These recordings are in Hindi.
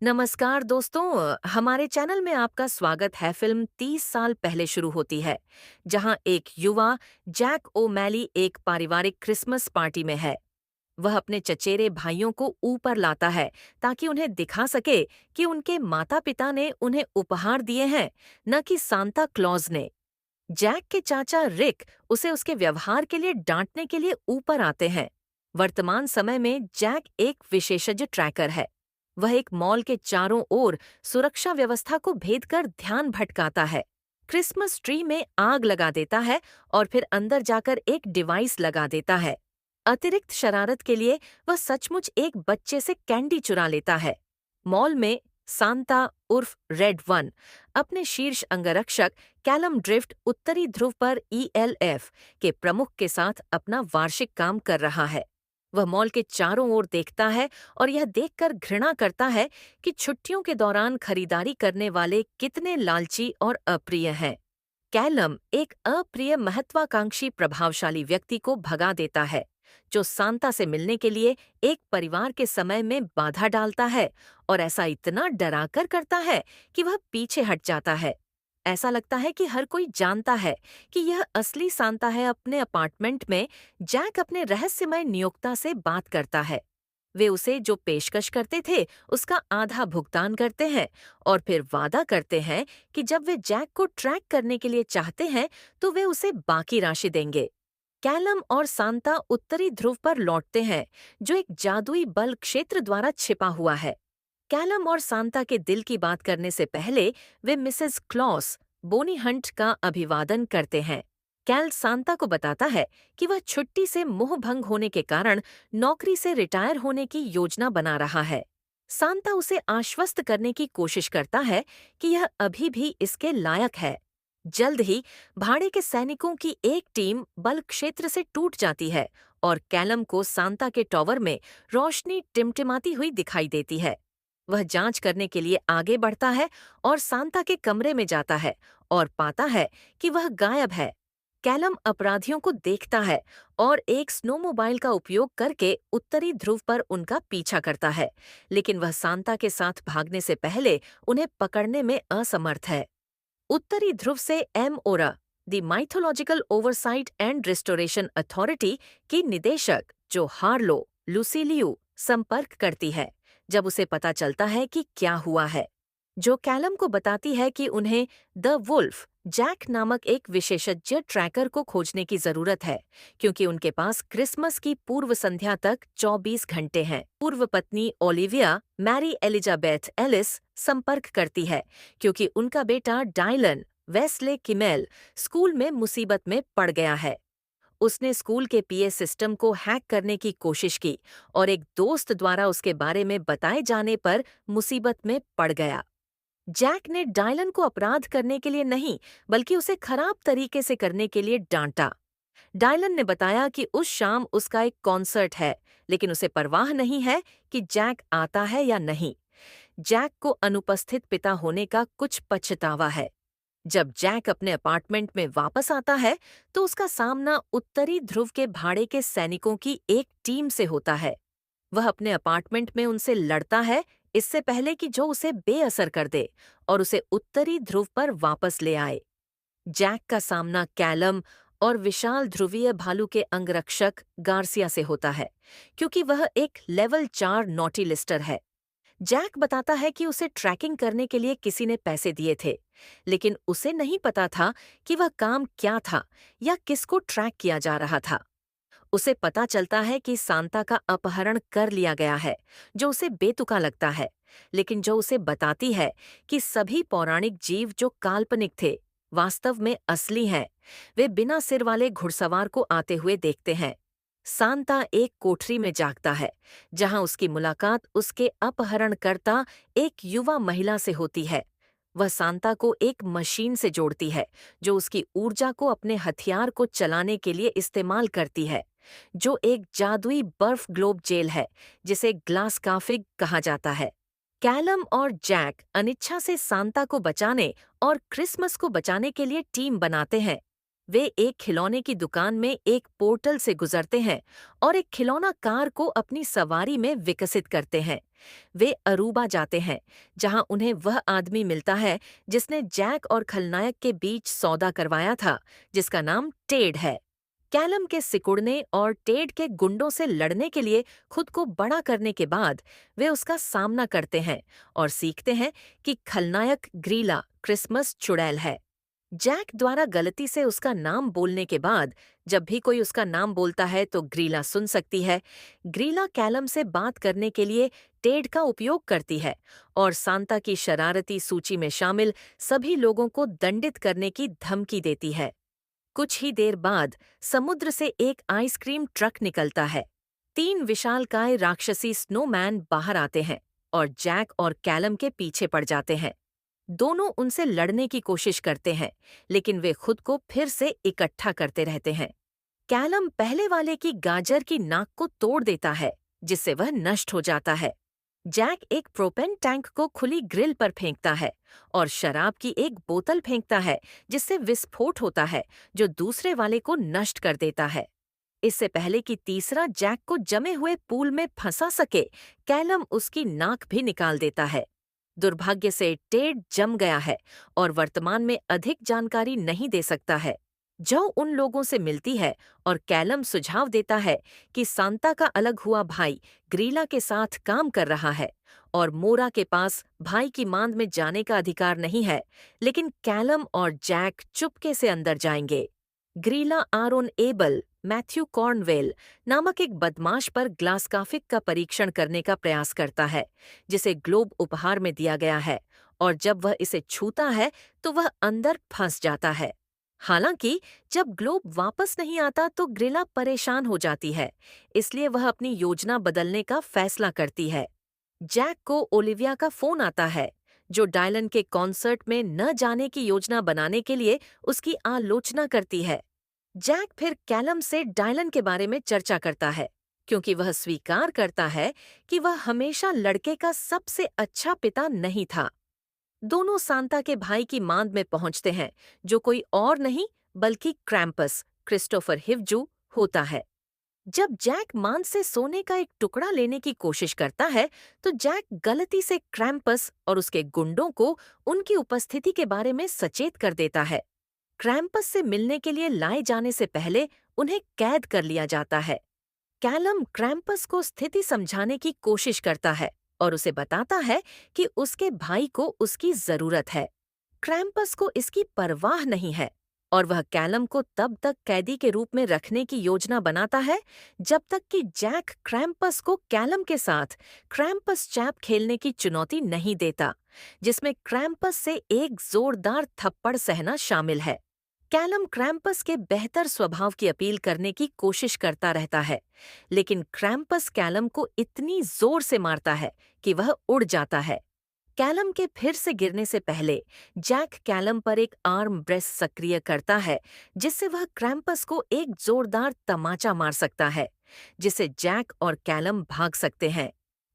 नमस्कार दोस्तों, हमारे चैनल में आपका स्वागत है। फिल्म 30 साल पहले शुरू होती है, जहां एक युवा जैक ओमैली एक पारिवारिक क्रिसमस पार्टी में है। वह अपने चचेरे भाइयों को ऊपर लाता है ताकि उन्हें दिखा सके कि उनके माता-पिता ने उन्हें उपहार दिए हैं, न कि सांता क्लॉज ने। जैक के चाचा रिक उसे उसके व्यवहार के लिए डांटने के लिए ऊपर आते हैं। वर्तमान समय में जैक एक विशेषज्ञ ट्रैकर है। वह एक मॉल के चारों ओर सुरक्षा व्यवस्था को भेद कर ध्यान भटकाता है, क्रिसमस ट्री में आग लगा देता है और फिर अंदर जाकर एक डिवाइस लगा देता है। अतिरिक्त शरारत के लिए वह सचमुच एक बच्चे से कैंडी चुरा लेता है। मॉल में सांता उर्फ रेड वन अपने शीर्ष अंगरक्षक कैलम ड्रिफ्ट उत्तरी ध्रुव पर ELF के प्रमुख के साथ अपना वार्षिक काम कर रहा है। वह मॉल के चारों ओर देखता है और यह देखकर घृणा करता है कि छुट्टियों के दौरान खरीदारी करने वाले कितने लालची और अप्रिय हैं। कैलम एक अप्रिय महत्वाकांक्षी प्रभावशाली व्यक्ति को भगा देता है, जो सांता से मिलने के लिए एक परिवार के समय में बाधा डालता है और ऐसा इतना डराकर करता है कि वह पीछे हट जाता है। ऐसा लगता है कि हर कोई जानता है कि यह असली सांता है। अपने अपार्टमेंट में जैक अपने रहस्यमय नियोक्ता से बात करता है। वे उसे जो पेशकश करते थे उसका आधा भुगतान करते हैं और फिर वादा करते हैं कि जब वे जैक को ट्रैक करने के लिए चाहते हैं तो वे उसे बाकी राशि देंगे। कैलम और सांता उत्तरी ध्रुव पर लौटते हैं, जो एक जादुई बल क्षेत्र द्वारा छिपा हुआ है। कैलम और सांता के दिल की बात करने से पहले वे मिसेस क्लॉस बोनी हंट का अभिवादन करते हैं। कैल सांता को बताता है कि वह छुट्टी से मोह भंग होने के कारण नौकरी से रिटायर होने की योजना बना रहा है। सांता उसे आश्वस्त करने की कोशिश करता है कि यह अभी भी इसके लायक है। जल्द ही भाड़े के सैनिकों की एक टीम बल क्षेत्र से टूट जाती है और कैलम को सांता के टॉवर में रोशनी टिमटिमाती हुई दिखाई देती है। वह जांच करने के लिए आगे बढ़ता है और सांता के कमरे में जाता है और पाता है कि वह गायब है। कैलम अपराधियों को देखता है और एक स्नोमोबाइल का उपयोग करके उत्तरी ध्रुव पर उनका पीछा करता है, लेकिन वह सांता के साथ भागने से पहले उन्हें पकड़ने में असमर्थ है। उत्तरी ध्रुव से Ora the mythological oversight and restoration authority की निदेशक जो हार्लो लुसिलियू संपर्क करती है जब उसे पता चलता है कि क्या हुआ है, जो कैलम को बताती है कि उन्हें द वुल्फ जैक नामक एक विशेषज्ञ ट्रैकर को खोजने की जरूरत है, क्योंकि उनके पास क्रिसमस की पूर्व संध्या तक 24 घंटे हैं। पूर्व पत्नी ओलिविया मैरी एलिजाबेथ एलिस संपर्क करती है, क्योंकि उनका बेटा डायलन वेस्ले किमेल स्कूल में मुसीबत में पड़ गया है। उसने स्कूल के PA सिस्टम को हैक करने की कोशिश की और एक दोस्त द्वारा उसके बारे में बताए जाने पर मुसीबत में पड़ गया। जैक ने डायलन को अपराध करने के लिए नहीं, बल्कि उसे खराब तरीके से करने के लिए डांटा। डायलन ने बताया कि उस शाम उसका एक कॉन्सर्ट है, लेकिन उसे परवाह नहीं है कि जैक आता है या नहीं। जैक को अनुपस्थित पिता होने का कुछ पछतावा है। जब जैक अपने अपार्टमेंट में वापस आता है तो उसका सामना उत्तरी ध्रुव के भाड़े के सैनिकों की एक टीम से होता है। वह अपने अपार्टमेंट में उनसे लड़ता है, इससे पहले कि जो उसे बेअसर कर दे और उसे उत्तरी ध्रुव पर वापस ले आए। जैक का सामना कैलम और विशाल ध्रुवीय भालू के अंगरक्षक गार्सिया से होता है, क्योंकि वह एक लेवल 4 नॉटी लिस्टर है। जैक बताता है कि उसे ट्रैकिंग करने के लिए किसी ने पैसे दिए थे, लेकिन उसे नहीं पता था कि वह काम क्या था या किसको ट्रैक किया जा रहा था। उसे पता चलता है कि सांता का अपहरण कर लिया गया है, जो उसे बेतुका लगता है, लेकिन जो उसे बताती है कि सभी पौराणिक जीव जो काल्पनिक थे, वास्तव में असली हैं। वे बिना सिर वाले घुड़सवार को आते हुए देखते हैं। सांता एक कोठरी में जागता है, जहां उसकी मुलाकात उसके अपहरणकर्ता एक युवा महिला से होती है। वह सांता को एक मशीन से जोड़ती है, जो उसकी ऊर्जा को अपने हथियार को चलाने के लिए इस्तेमाल करती है, जो एक जादुई बर्फ ग्लोब जेल है, जिसे ग्लास काफिग कहा जाता है। कैलम और जैक अनिच्छा से सांता को बचाने और क्रिसमस को बचाने के लिए टीम बनाते हैं। वे एक खिलौने की दुकान में एक पोर्टल से गुजरते हैं और एक खिलौना कार को अपनी सवारी में विकसित करते हैं। वे अरूबा जाते हैं, जहां उन्हें वह आदमी मिलता है जिसने जैक और खलनायक के बीच सौदा करवाया था, जिसका नाम टेड है। कैलम के सिकुड़ने और टेड के गुंडों से लड़ने के लिए खुद को बड़ा करने के बाद वे उसका सामना करते हैं और सीखते हैं कि खलनायक ग्रीला क्रिसमस चुड़ैल है। जैक द्वारा गलती से उसका नाम बोलने के बाद जब भी कोई उसका नाम बोलता है तो ग्रीला सुन सकती है। ग्रीला कैलम से बात करने के लिए टेड का उपयोग करती है और सांता की शरारती सूची में शामिल सभी लोगों को दंडित करने की धमकी देती है। कुछ ही देर बाद समुद्र से एक आइसक्रीम ट्रक निकलता है। 3 विशालकाय राक्षसी स्नोमैन बाहर आते हैं और जैक और कैलम के पीछे पड़ जाते हैं। दोनों उनसे लड़ने की कोशिश करते हैं, लेकिन वे खुद को फिर से इकट्ठा करते रहते हैं। कैलम पहले वाले की गाजर की नाक को तोड़ देता है, जिससे वह नष्ट हो जाता है। जैक एक प्रोपेन टैंक को खुली ग्रिल पर फेंकता है और शराब की एक बोतल फेंकता है, जिससे विस्फोट होता है जो दूसरे वाले को नष्ट कर देता है। इससे पहले कि तीसरा जैक को जमे हुए पूल में फंसा सके, कैलम उसकी नाक भी निकाल देता है। दुर्भाग्य से टेड जम गया है और वर्तमान में अधिक जानकारी नहीं दे सकता है। जो उन लोगों से मिलती है और कैलम सुझाव देता है कि सांता का अलग हुआ भाई ग्रीला के साथ काम कर रहा है और मोरा के पास भाई की मांद में जाने का अधिकार नहीं है, लेकिन कैलम और जैक चुपके से अंदर जाएंगे। ग्रीला आरोन एबल मैथ्यू कॉर्नवेल नामक एक बदमाश पर ग्लासकाफिक का परीक्षण करने का प्रयास करता है, जिसे ग्लोब उपहार में दिया गया है, और जब वह इसे छूता है तो वह अंदर फंस जाता है। हालांकि जब ग्लोब वापस नहीं आता तो ग्रिला परेशान हो जाती है, इसलिए वह अपनी योजना बदलने का फैसला करती है। जैक को ओलिविया का फोन आता है, जो डायलन के कॉन्सर्ट में न जाने की योजना बनाने के लिए उसकी आलोचना करती है। जैक फिर कैलम से डायलन के बारे में चर्चा करता है, क्योंकि वह स्वीकार करता है कि वह हमेशा लड़के का सबसे अच्छा पिता नहीं था। दोनों सांता के भाई की मांद में पहुंचते हैं, जो कोई और नहीं बल्कि क्रैम्पस क्रिस्टोफर हिवजू होता है। जब जैक मांद से सोने का एक टुकड़ा लेने की कोशिश करता है, तो जैक गलती से क्रैम्पस और उसके गुंडों को उनकी उपस्थिति के बारे में सचेत कर देता है। क्रैम्पस से मिलने के लिए लाए जाने से पहले उन्हें कैद कर लिया जाता है। कैलम क्रैम्पस को स्थिति समझाने की कोशिश करता है और उसे बताता है कि उसके भाई को उसकी जरूरत है। क्रैम्पस को इसकी परवाह नहीं है और वह कैलम को तब तक कैदी के रूप में रखने की योजना बनाता है जब तक कि जैक क्रैम्पस को कैलम के साथ क्रैम्पस चैप खेलने की चुनौती नहीं देता, जिसमें क्रैम्पस से एक जोरदार थप्पड़ सहना शामिल है। कैलम क्रैम्पस के बेहतर स्वभाव की अपील करने की कोशिश करता रहता है, लेकिन क्रैम्पस कैलम को इतनी जोर से मारता है कि वह उड़ जाता है। कैलम के फिर से गिरने से पहले जैक कैलम पर एक आर्म ब्रेस्ट सक्रिय करता है, जिससे वह क्रैम्पस को एक जोरदार तमाचा मार सकता है, जिससे जैक और कैलम भाग सकते हैं।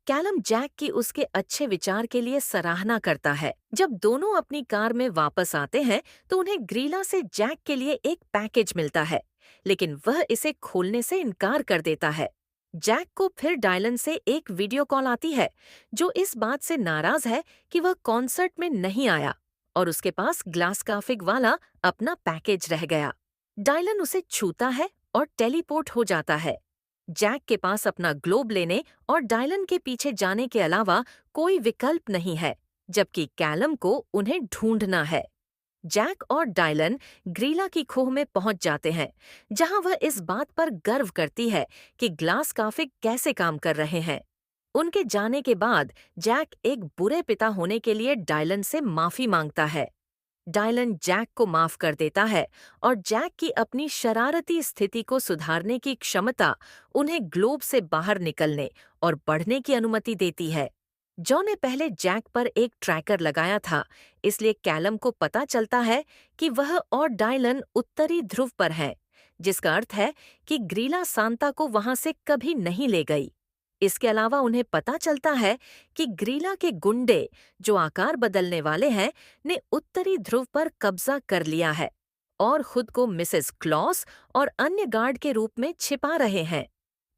कैलम जैक की उसके अच्छे विचार के लिए सराहना करता है। जब दोनों अपनी कार में वापस आते हैं तो उन्हें ग्रीला से जैक के लिए एक पैकेज मिलता है, लेकिन वह इसे खोलने से इनकार कर देता है। जैक को फिर डायलन से एक वीडियो कॉल आती है, जो इस बात से नाराज है कि वह कॉन्सर्ट में नहीं आया और उसके पास ग्लासकाफिक वाला अपना पैकेज रह गया। डायलन उसे छूता है और टेलीपोर्ट हो जाता है। जैक के पास अपना ग्लोब लेने और डायलन के पीछे जाने के अलावा कोई विकल्प नहीं है, जबकि कैलम को उन्हें ढूंढना है। जैक और डायलन ग्रीला की खोह में पहुंच जाते हैं, जहां वह इस बात पर गर्व करती है कि ग्लासकाफिक कैसे काम कर रहे हैं। उनके जाने के बाद जैक एक बुरे पिता होने के लिए डायलन से माफी मांगता है। डायलन जैक को माफ कर देता है और जैक की अपनी शरारती स्थिति को सुधारने की क्षमता उन्हें ग्लोब से बाहर निकलने और बढ़ने की अनुमति देती है। जॉ ने पहले जैक पर एक ट्रैकर लगाया था, इसलिए कैलम को पता चलता है कि वह और डायलन उत्तरी ध्रुव पर हैं, जिसका अर्थ है कि ग्रीला सांता को वहां से कभी नहीं ले गई। इसके अलावा उन्हें पता चलता है कि ग्रीला के गुंडे, जो आकार बदलने वाले हैं, ने उत्तरी ध्रुव पर कब्जा कर लिया है और खुद को मिसेस क्लॉस और अन्य गार्ड के रूप में छिपा रहे हैं।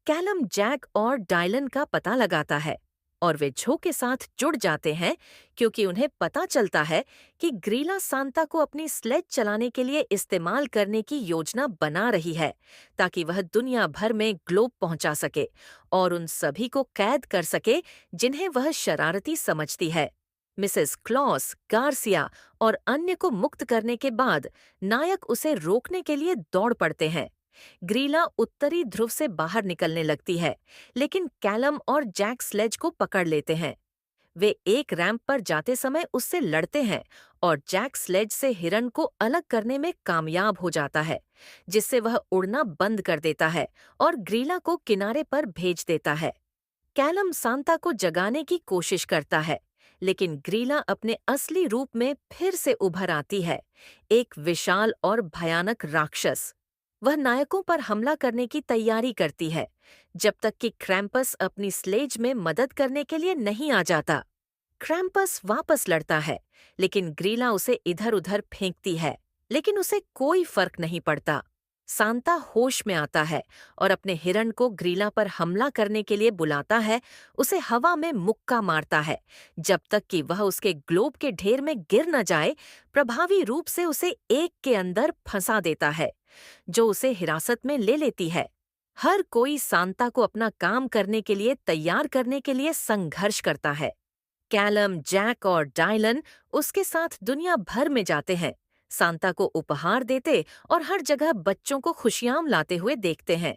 कैलम जैक और डायलन का पता लगाता है और वे जो के साथ जुड़ जाते हैं क्योंकि उन्हें पता चलता है कि ग्रीला सांता को अपनी स्लेज चलाने के लिए इस्तेमाल करने की योजना बना रही है ताकि वह दुनिया भर में ग्लोब पहुंचा सके और उन सभी को कैद कर सके जिन्हें वह शरारती समझती है। मिसेस क्लॉस, गार्सिया और अन्य को मुक्त करने के बाद नायक उसे रोकने के लिए दौड़ पड़ते हैं। ग्रीला उत्तरी ध्रुव से बाहर निकलने लगती है, लेकिन कैलम और जैक स्लेज को पकड़ लेते हैं। वे एक रैंप पर जाते समय उससे लड़ते हैं और जैक स्लेज से हिरन को अलग करने में कामयाब हो जाता है, जिससे वह उड़ना बंद कर देता है और ग्रीला को किनारे पर भेज देता है। कैलम सांता को जगाने की कोशिश करता है, लेकिन ग्रीला अपने असली रूप में फिर से उभर आती है, एक विशाल और भयानक राक्षस। वह नायकों पर हमला करने की तैयारी करती है, जब तक कि क्रैम्पस अपनी स्लेज में मदद करने के लिए नहीं आ जाता। क्रैम्पस वापस लड़ता है, लेकिन ग्रीला उसे इधर-उधर फेंकती है, लेकिन उसे कोई फर्क नहीं पड़ता। सांता होश में आता है और अपने हिरण को ग्रीला पर हमला करने के लिए बुलाता है, उसे हवा में मुक्का मारता है, जब तक कि वह उसके ग्लोब के ढेर में गिर न जाए, प्रभावी रूप से उसे एक के अंदर फंसा देता है, जो उसे हिरासत में ले लेती है। हर कोई सांता को अपना काम करने के लिए तैयार करने के लिए संघर्ष करता है। कैलम, जैक और डायलन उसके साथ दुनिया भर में जाते हैं, सांता को उपहार देते और हर जगह बच्चों को खुशियां लाते हुए देखते हैं।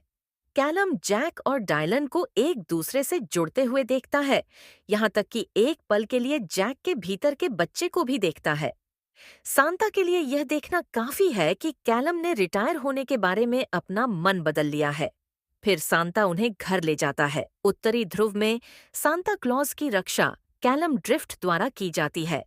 कैलम जैक और डायलन को एक दूसरे से जुड़ते हुए देखता है, यहाँ तक कि एक पल के लिए जैक के भीतर के बच्चे को भी देखता है। सांता के लिए यह देखना काफी है कि कैलम ने रिटायर होने के बारे में अपना मन बदल लिया है। फिर सांता उन्हें घर ले जाता है। उत्तरी ध्रुव में सांता क्लॉज की रक्षा कैलम ड्रिफ्ट द्वारा की जाती है,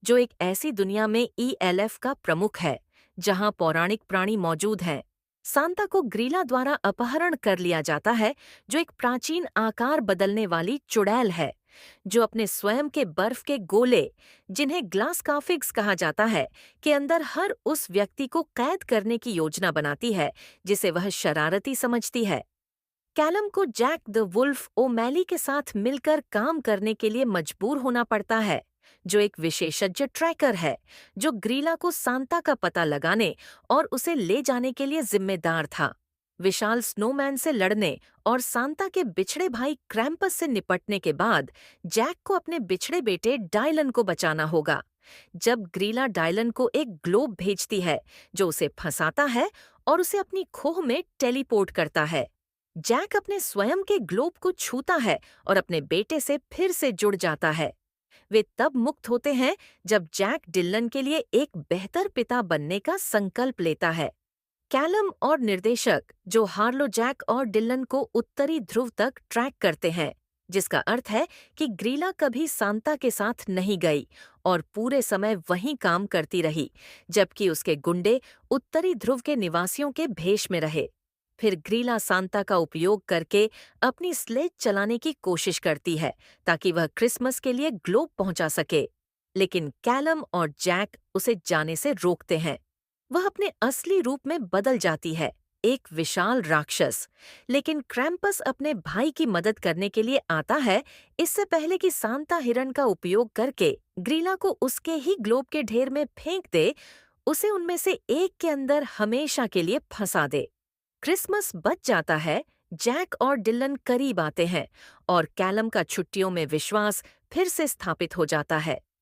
जो एक ऐसी दुनिया में ELF का प्रमुख है जहां पौराणिक प्राणी मौजूद हैं। सांता को ग्रीला द्वारा अपहरण कर लिया जाता है, जो एक प्राचीन आकार बदलने वाली चुड़ैल है, जो अपने स्वयं के बर्फ के गोले, जिन्हें ग्लास काफिग्स कहा जाता है, के अंदर हर उस व्यक्ति को कैद करने की योजना बनाती है जिसे वह शरारती समझती है। कैलम को जैक द वुल्फ ओमैली के साथ मिलकर काम करने के लिए मजबूर होना पड़ता है, जो एक विशेषज्ञ ट्रैकर है, जो ग्रीला को सांता का पता लगाने और उसे ले जाने के लिए जिम्मेदार था। विशाल स्नोमैन से लड़ने और सांता के बिछड़े भाई क्रैम्पस से निपटने के बाद जैक को अपने बिछड़े बेटे डायलन को बचाना होगा। जब ग्रीला डायलन को एक ग्लोब भेजती है, जो उसे फंसाता है और उसे अपनी खोह में टेलीपोर्ट करता है। जैक अपने स्वयं के ग्लोब को छूता है और अपने बेटे से फिर से जुड़ जाता है। वे तब मुक्त होते हैं जब जैक डिलन के लिए एक बेहतर पिता बनने का संकल्प लेता है। कैलम और निर्देशक जो हार्लो जैक और डिलन को उत्तरी ध्रुव तक ट्रैक करते हैं, जिसका अर्थ है कि ग्रीला कभी सांता के साथ नहीं गई और पूरे समय वहीं काम करती रही, जबकि उसके गुंडे उत्तरी ध्रुव के निवासियों के भेष में रहे। फिर ग्रीला सांता का उपयोग करके अपनी स्लेज चलाने की कोशिश करती है ताकि वह क्रिसमस के लिए ग्लोब पहुंचा सके, लेकिन कैलम और जैक उसे जाने से रोकते हैं। वह अपने असली रूप में बदल जाती है, एक विशाल राक्षस। लेकिन क्रैम्पस अपने भाई की मदद करने के लिए आता है, इससे पहले कि सांता हिरण का उपयोग करके ग्रीला को उसके ही ग्लोब के ढेर में फेंक दे, उसे उनमें से एक के अंदर हमेशा के लिए फंसा दे। क्रिसमस बच जाता है, जैक और डिलन करीब आते हैं और कैलम का छुट्टियों में विश्वास फिर से स्थापित हो जाता है।